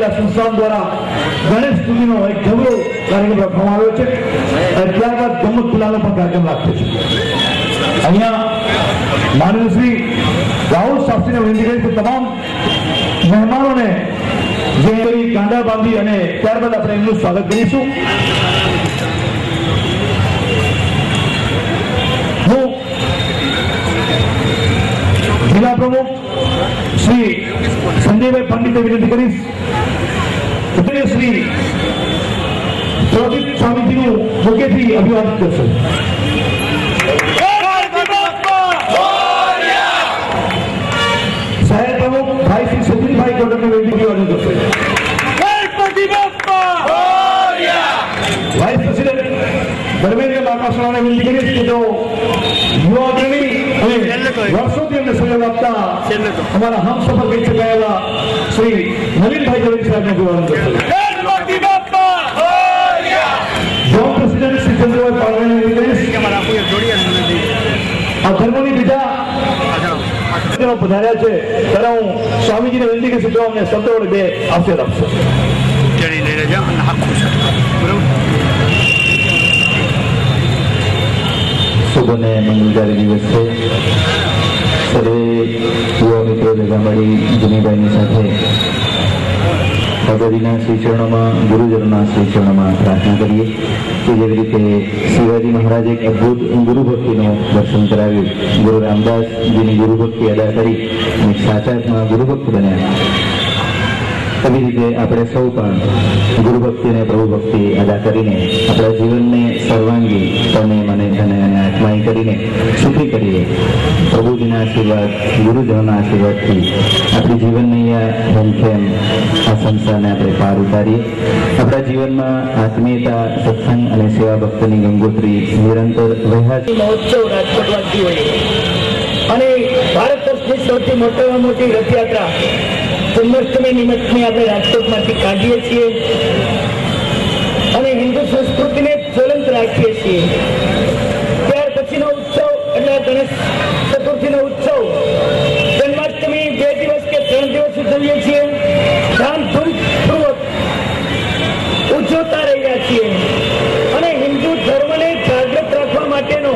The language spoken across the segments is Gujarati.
મહિલા સંસ્થાન દ્વારા ગણેશ સ્તુતિનો એક ઝઘડો કાર્યક્રમ રાખવામાં આવ્યો છે અને ત્યારબાદ ગમત ગુલાલનો પણ કાર્યક્રમ રાખ્યો છે. અહીંયા માનનીય શ્રી રાહુલ શાસ્ત્રીને વિનંતી કરી કે તમામ મહેમાનોને જે કાંડા બાંધી અને ત્યારબાદ આપણે એમનું સ્વાગત કરીશું. હું જિલ્લા પ્રમુખ શ્રી સંજયભાઈ પંડિતે વિનંતી કરીશ શ્રી પ્રદીપ સ્વામીજીનું મુખેથી અભિવાદન કરશે. શહેર પ્રમુખ ભાઈ શ્રી સતીનભાઈ કોટકને વિનંતી અભિવાદન કરશે. વાઇસ પ્રેસિડેન્ટ ધર્મેન્દ્ર લાકાસણાને વિનંતી કરીશ કે તેઓ યુવા અગ્રણી અને વર્ષોથી અમને સહયોગ આપતા અમારા હમસફર કહી શકાયેલા શ્રી નવીનભાઈ ઝવેરી સાહેબને અભિવાદન કરશે. જોન પ્રેસિડેન્ટ શ્રી ચંદ્રભાઈ પાલવાને વિનંતી કરીશ આ ધર્મની બીજા પધાર્યા છે ત્યારે હું સ્વામીજીને વિનંતી કરીશ જો અમને શબ્દો વડે બે આશીર્વાદ આપશે. શુભ અને મંગલકારી દિવસ છે. સર્વે યુવા મિત્રો ભેગા મળી જુનીભાઈની સાથે ભગવતીના શ્રી ચરણોમાં ગુરુજનોના શ્રી ચરણોમાં પ્રાર્થના કરીએ કે જેવી રીતે શિવાજી મહારાજે એક અદભુત ગુરુભક્તિનું દર્શન કરાવ્યું, ગુરુ રામદાસજીની ગુરુભક્તિ અદા કરી અને સાચામાં ગુરુભક્ત બન્યા, એવી રીતે આપણે સૌ પણ ગુરુભક્તિ અને પ્રભુભક્તિ અદા કરીને આપણા જીવનને સર્વાંગી તને મને ધને અને આત્માઈ કરીને સુખી કરીએ. પ્રભુજીના આશીર્વાદ, ગુરુજનોના આશીર્વાદથી આપણી જીવનની ધનખેમ આ સંસારને આપણે પાર ઉતારીએ. આપણા જીવનમાં આત્મીયતા, સત્સંગ અને સેવા ભક્તની ગંગોત્રી નિરંતર વહેવા મહોત્સવ રાજકોટવાસી હોય અને ભારત વર્ષની સૌથી મોટામાં મોટી રથયાત્રા જન્માષ્ટમી નિમિત્તની આપણે રાજકોટમાંથી કાઢીએ છીએ અને હિન્દુ સંસ્કૃતિને જ્વલંત રાખીએ છીએ. ત્યાર પછીનો ઉત્સવ એટલે ગણેશ ચતુર્થીનો ઉત્સવ જન્માષ્ટમી 2 દિવસ કે 3 દિવસ ઉજવીએ છીએ. ધામધૂમપૂર્વક ઉજવતા રહ્યા છીએ અને હિન્દુ ધર્મને જાગૃત રાખવા માટેનો,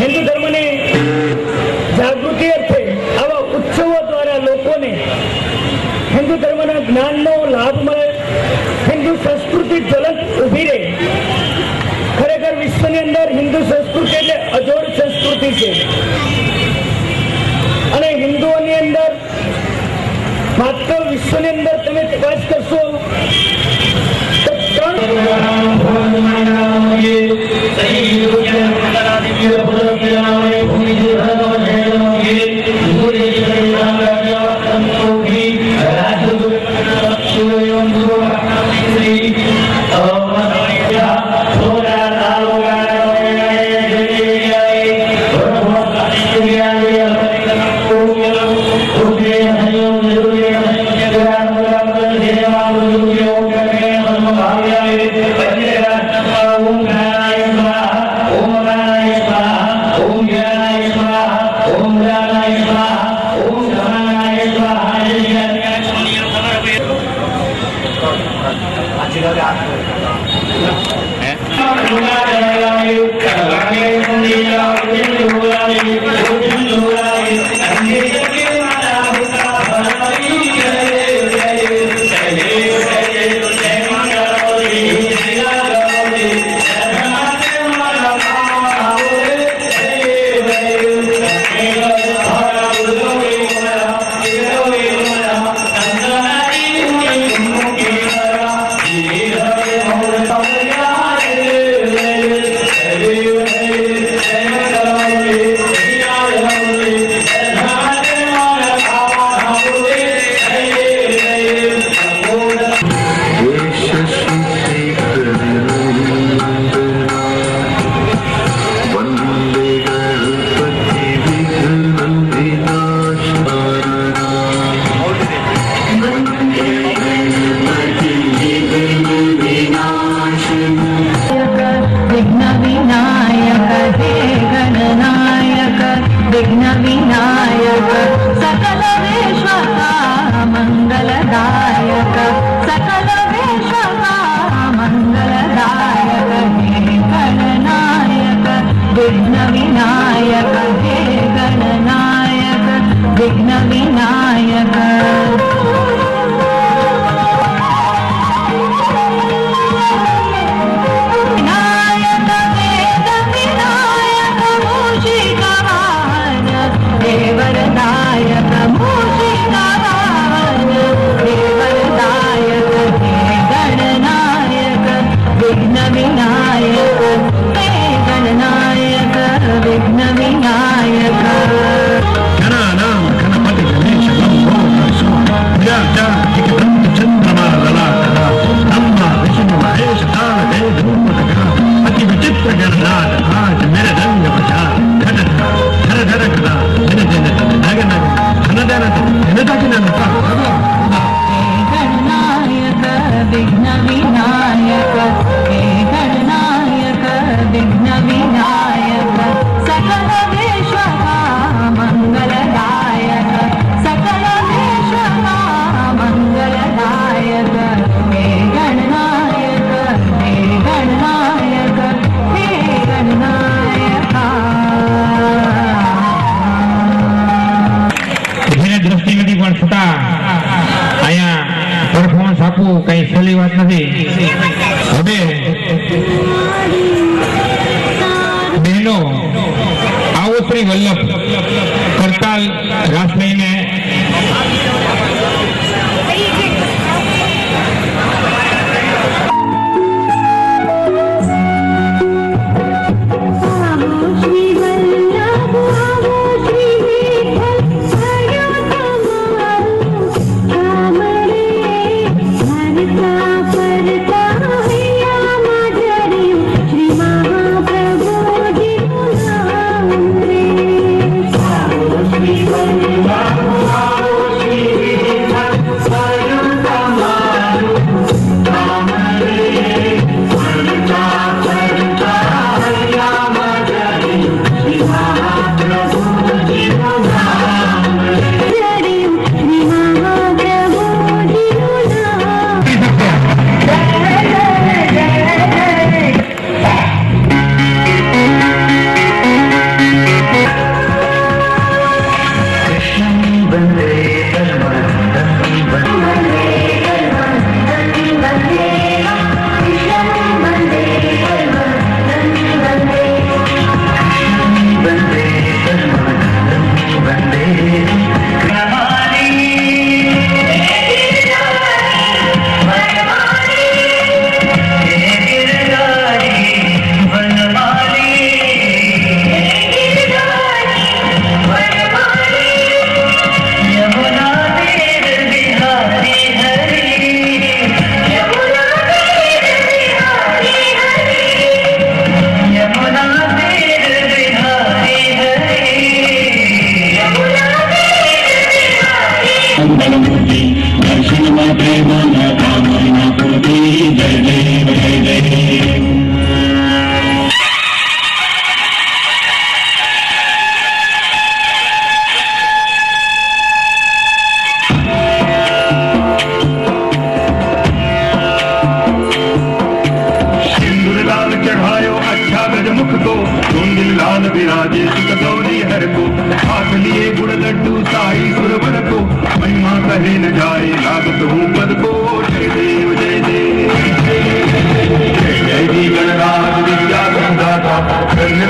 હિન્દુ ધર્મને જાગૃતિ અર્થે આવા ઉત્સવો દ્વારા લોકોને હિન્દુ ધર્મના જ્ઞાનનો લાભ મળે, હિન્દુ સંસ્કૃતિ જ્વલંત ઉભી રહે. ખરેખર વિશ્વની અંદર હિન્દુ સંસ્કૃતિ એટલે અજોડ સંસ્કૃતિ છે અને હિન્દુઓની અંદર માત્ર વિશ્વની અંદર તમે તપાસ કરશો તો 3 विघ्न विनायक हे गणनायक विघ्न विनायक કઈ સહેલી વાત નથી. હવે બહેનો આવો શ્રી વલ્લભ કરતાલ રાસ લઈને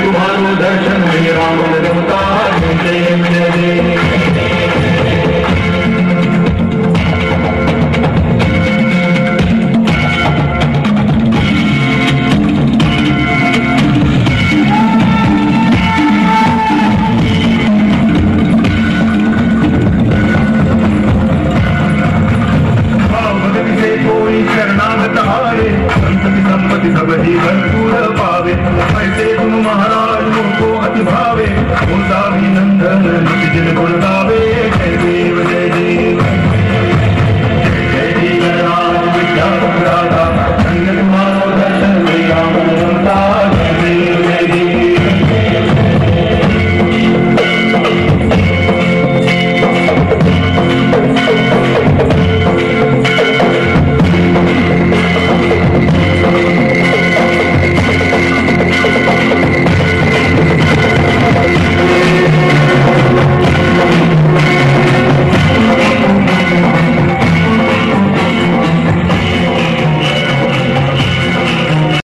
तुम्हारो दर्शन में राम देवता जय जय।